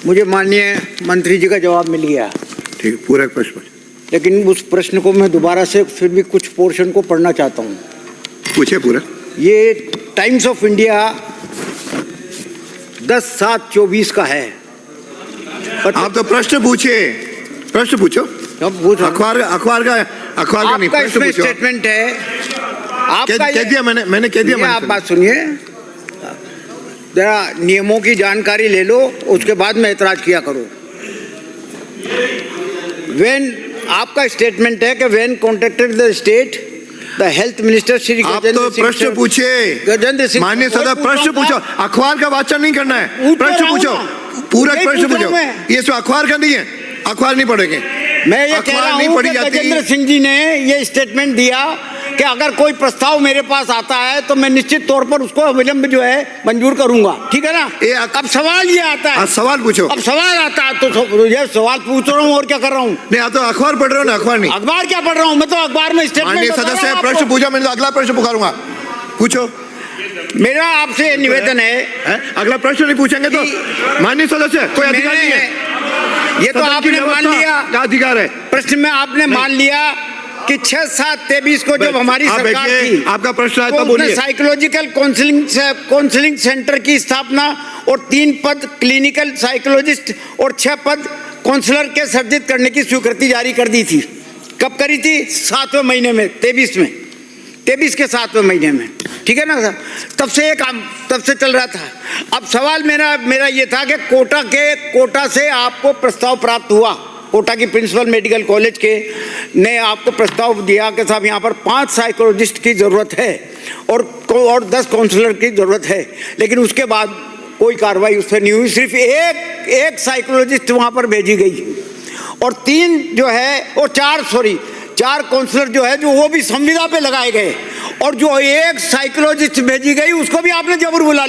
मुझे माननीय मंत्री जी का जवाब मिल गया, ठीक है, पूरा एक प्रश्न लेकिन उस प्रश्न को मैं दोबारा से फिर भी कुछ पोर्शन को पढ़ना चाहता हूँ। पूछे पूरा। ये टाइम्स ऑफ इंडिया 10/7/24 का है। आप तो प्रश्न पूछे, प्रश्न पूछो। अखबार का नहीं, प्रश्न पूछो। स्टेटमेंट है आपका, कह दिया मैंने कह दिया। आप बात सुनिए, जरा नियमों की जानकारी ले लो, उसके बाद में ऐतराज किया करो। आपका स्टेटमेंट है कि when contacted the state the health minister Shri आप तो प्रश्न पूछे गजेंद्र सिंह, माननीय सदस्य, प्रश्न पूछो। अखबार का वाचन नहीं करना है, प्रश्न पूछो, पूरा प्रश्न पूछो। ये सब अखबार का नहीं है, अखबार नहीं पढ़ेंगे। मैं ये कह रहा हूं कि गजेंद्र सिंह जी ने ये स्टेटमेंट दिया कि अगर कोई प्रस्ताव मेरे पास आता है तो मैं निश्चित तौर पर उसको अविलंब जो है मंजूर करूंगा, ठीक है ना। अब सवाल ये आता है, सवाल पूछो। अब सवाल आता है तो ये सवाल पूछ रहा हूँ और क्या कर रहा हूँ। नहीं, आप तो अखबार पढ़ रहे हो ना, अखबार नहीं। अखबार क्या पढ़ रहा हूँ मैं, तो अखबार में स्टेटमेंट। माननीय सदस्य प्रश्न पूछा, मैंने अगला प्रश्न पुकारूंगा, पूछो। मेरा आपसे निवेदन है, अगला प्रश्न नहीं पूछेंगे तो माननीय सदस्य कोई अधिकार नहीं है। ये तो आपने मान लिया, अधिकार है। प्रश्न में आपने मान लिया कि 6/7/23 को जब हमारी सरकार थी, आपका प्रश्न तो उसने साइकोलॉजिकल काउंसलिंग सेंटर की स्थापना और 3 पद क्लिनिकल साइकोलॉजिस्ट और 6 पद काउंसलर के सृजित करने की स्वीकृति जारी कर दी थी। कब करी थी? 7वें महीने में, 23 के 7वें महीने में, ठीक है ना सर। तब से ये काम तब से चल रहा था। अब सवाल मेरा ये था कि कोटा से आपको प्रस्ताव प्राप्त हुआ, कोटा की प्रिंसिपल मेडिकल कॉलेज के ने आपको प्रस्ताव दिया कि साहब यहाँ पर 5 साइकोलॉजिस्ट की ज़रूरत है और 10 काउंसलर की ज़रूरत है, लेकिन उसके बाद कोई कार्रवाई उस पर नहीं हुई। सिर्फ एक साइकोलॉजिस्ट वहाँ पर भेजी गई और 3 जो है और 4 काउंसलर जो है जो वो भी संविदा पे लगाए गए, और जो एक साइकोलॉजिस्ट भेजी गई उसको भी आपने जबरन बुला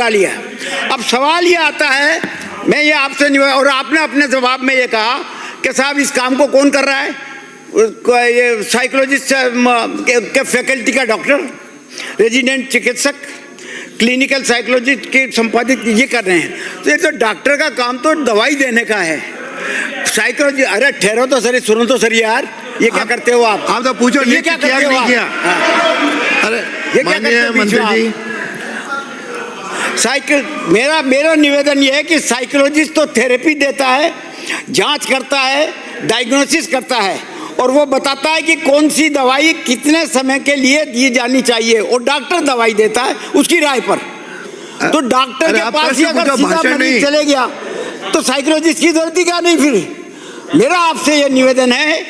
लिया। अब सवाल ये आता है, मैं ये आपसे नहीं, और आपने अपने जवाब में ये कहा कि साहब इस काम को कौन कर रहा है, ये साइकोलॉजिस्ट के फैकल्टी का डॉक्टर, रेजिडेंट चिकित्सक, क्लिनिकल साइकोलॉजिस्ट के संपादित ये कर रहे हैं। तो ये तो डॉक्टर का काम तो दवाई देने का है, साइकोलॉजी। अरे ठहरो तो सर, सुनो तो सर यार, ये क्या करते हो आप तो पूछो ये क्या करते हो नहीं किया। अरे ये क्या करते हो मंत्री जी? मेरा निवेदन यह है कि साइकोलॉजिस्ट तो थेरेपी देता है, जांच करता है, डायग्नोसिस करता है और वो बताता है कि कौन सी दवाई कितने समय के लिए दी जानी चाहिए, और डॉक्टर दवाई देता है उसकी राय पर। तो डॉक्टर के पास ही अगर सीधा मरीज चले गया तो साइकोलॉजिस्ट की जरूरत ही क्या नहीं फिर। मेरा आपसे यह निवेदन है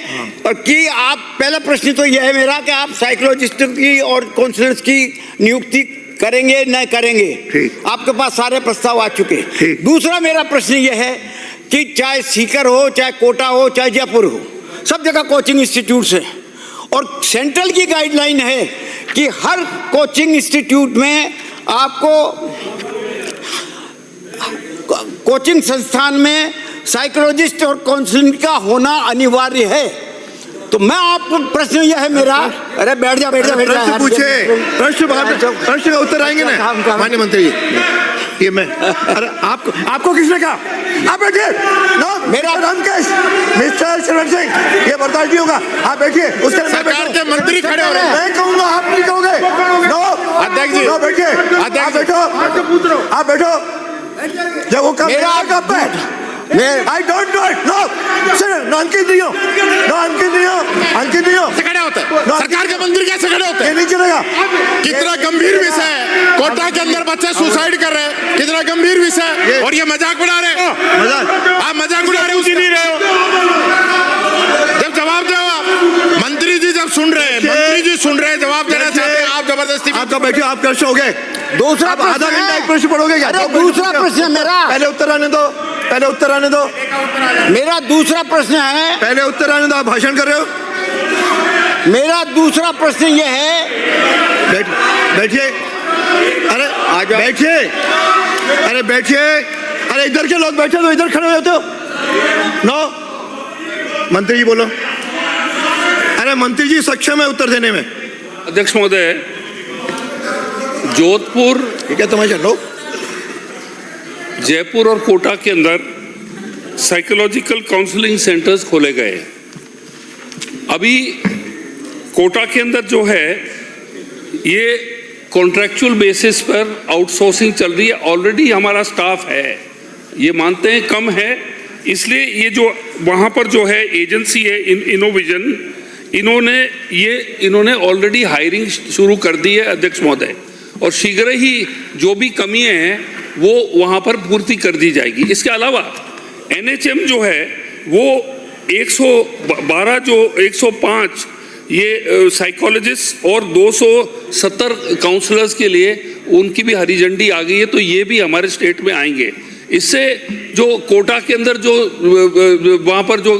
कि आप, पहला प्रश्न तो यह है मेरा कि आप साइकोलॉजिस्ट की और काउंसलर्स की नियुक्ति करेंगे न करेंगे, आपके पास सारे प्रस्ताव आ चुके। दूसरा मेरा प्रश्न यह है कि चाहे सीकर हो, चाहे कोटा हो, चाहे जयपुर हो, सब जगह कोचिंग इंस्टीट्यूट्स हैं और सेंट्रल की गाइडलाइन है कि हर कोचिंग इंस्टीट्यूट में आपको, कोचिंग संस्थान में साइकोलॉजिस्ट और काउंसलिंग का होना अनिवार्य है। तो मैं आपको प्रश्न यह है मेरा, अरे बैठ जा प्रश्न पूछे, प्रश्न का उत्तर आएंगे ना माननीय मंत्री जी। ये मैं, अरे आपको किसने कहा? आप बैठिए। नो, मेरा रामकेश, मिस्टर शरण सिंह, ये बर्दाश्त नहीं होगा। आप बैठिए। उसके सरकार के मंत्री खड़े हो रहे हैं। मैं कहूँगा, आप नहीं कहोगे। नो अध्यक्ष जी, नो बैठिए, आप बैठो। जब वो काम मेरा कब है, I don't know it. No, sir, no अंकित नहीं हो, खड़े होते हैं। सरकार के मंत्री कैसे खड़े होते हैं? ये नहीं चलेगा। कितना गंभीर विषय है, कोटा के अंदर बच्चे सुसाइड कर रहे हैं, कितना गंभीर विषय, और ये मजाक उड़ा रहे हो। आप मजाक उड़ा रहे हो, नहीं रहे हो। जब जवाब दो आप, मंत्री जी जब सुन रहे हैं, जवाब देना चाहते हैं, आप जबरदस्ती। आपका बैठिए, आप प्रश्न हो गए। दूसरा आधा घंटा एक प्रश्न पढ़ोगे क्या? दूसरा प्रश्न मेरा, पहले उत्तर आने दो। मेरा दूसरा प्रश्न है, पहले उत्तर आने दो। आप भाषण कर रहे हो। मेरा दूसरा प्रश्न यह है, बैठिए। अरे बैठिए, अरे बैठिए। अरे इधर के लोग बैठे तो इधर खड़े होते हो। नो, मंत्री जी बोलो। अरे मंत्री जी सक्षम है उत्तर देने में। अध्यक्ष महोदय, जोधपुर, ठीक है, तुम्हारे लो। जयपुर और कोटा के अंदर साइकोलॉजिकल काउंसलिंग सेंटर्स खोले गए। अभी कोटा के अंदर जो है ये कॉन्ट्रैक्चुअल बेसिस पर आउटसोर्सिंग चल रही है। ऑलरेडी हमारा स्टाफ है, ये मानते हैं कम है, इसलिए ये जो वहाँ पर जो है एजेंसी है इनोविजन, इन्होंने ऑलरेडी हायरिंग शुरू कर दी है अध्यक्ष महोदय, और शीघ्र ही जो भी कमियां हैं वो वहाँ पर पूर्ति कर दी जाएगी। इसके अलावा एनएचएम जो है वो 112 जो 105 ये साइकोलॉजिस्ट और 270 काउंसलर्स के लिए उनकी भी हरी झंडी आ गई है, तो ये भी हमारे स्टेट में आएंगे। इससे जो कोटा के अंदर जो वहाँ पर जो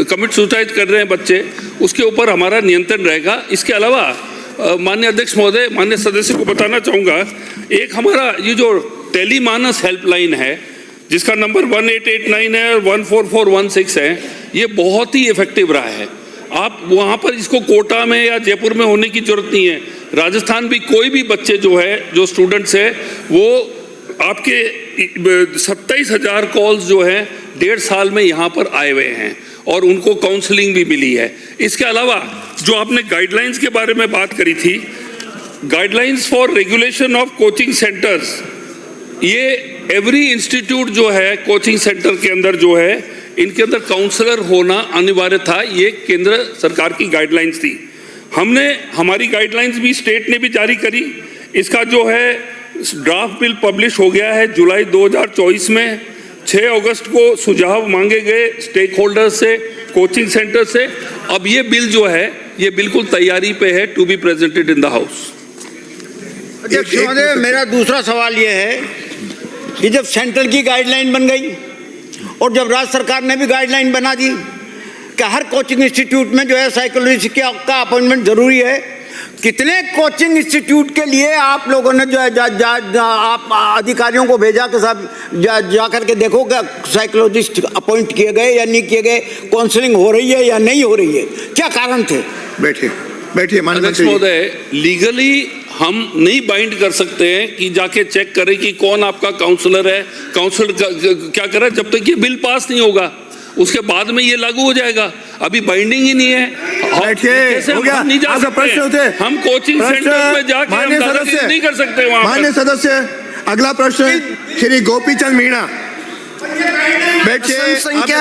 कमिट सुसाइड कर रहे हैं बच्चे, उसके ऊपर हमारा नियंत्रण रहेगा। इसके अलावा माननीय अध्यक्ष महोदय, माननीय सदस्य को बताना चाहूँगा, एक हमारा ये जो टेलीमानस हेल्पलाइन है जिसका नंबर 1889 है और 14416 है, ये बहुत ही इफेक्टिव रहा है। आप वहाँ पर इसको कोटा में या जयपुर में होने की जरूरत नहीं है, राजस्थान भी कोई भी बच्चे जो है जो स्टूडेंट्स है वो आपके 27,000 कॉल्स जो हैं 1.5 साल में यहाँ पर आए हुए हैं और उनको काउंसलिंग भी मिली है। इसके अलावा जो आपने गाइडलाइंस के बारे में बात करी थी, guidelines for regulation of coaching centres, ये एवरी इंस्टीट्यूट जो है कोचिंग सेंटर के अंदर जो है इनके अंदर काउंसलर होना अनिवार्य था, ये केंद्र सरकार की गाइडलाइंस थी। हमारी गाइडलाइंस भी स्टेट ने भी जारी करी। इसका जो है ड्राफ्ट बिल पब्लिश हो गया है जुलाई 2024 में। 6 अगस्त को सुझाव मांगे गए स्टेक होल्डर से, कोचिंग सेंटर से। अब ये बिल जो है ये बिल्कुल तैयारी पे है to be presented in the house. अध्यक्ष महोदय, मेरा दूसरा सवाल ये है कि जब सेंट्रल की गाइडलाइन बन गई और जब राज्य सरकार ने भी गाइडलाइन बना दी कि हर कोचिंग इंस्टीट्यूट में जो है साइकोलॉजिस्ट का अपॉइंटमेंट जरूरी है, कितने कोचिंग इंस्टीट्यूट के लिए आप लोगों ने जो है आप अधिकारियों को भेजा कि साहब जा करके देखो क्या साइकोलॉजिस्ट अपॉइंट किए गए या नहीं किए गए, काउंसलिंग हो रही है या नहीं हो रही है, क्या कारण थे? बैठिए माननीय अध्यक्ष महोदय, लीगली हम नहीं बाइंड कर सकते हैं कि जाके चेक करें कि कौन आपका काउंसलर है, काउंसलर क्या कर रहा है। जब तक ये बिल पास नहीं होगा उसके बाद में ये लागू हो जाएगा। अभी बाइंडिंग ही नहीं है। हम नहीं जा सकते, हम कोचिंग सेंटर में जाके हम दादागिरी नहीं कर सकते वहाँ पर। माननीय सदस्य, अगला प्रश्न श्री गोपी चंद मीणा। बैठिए। संख्या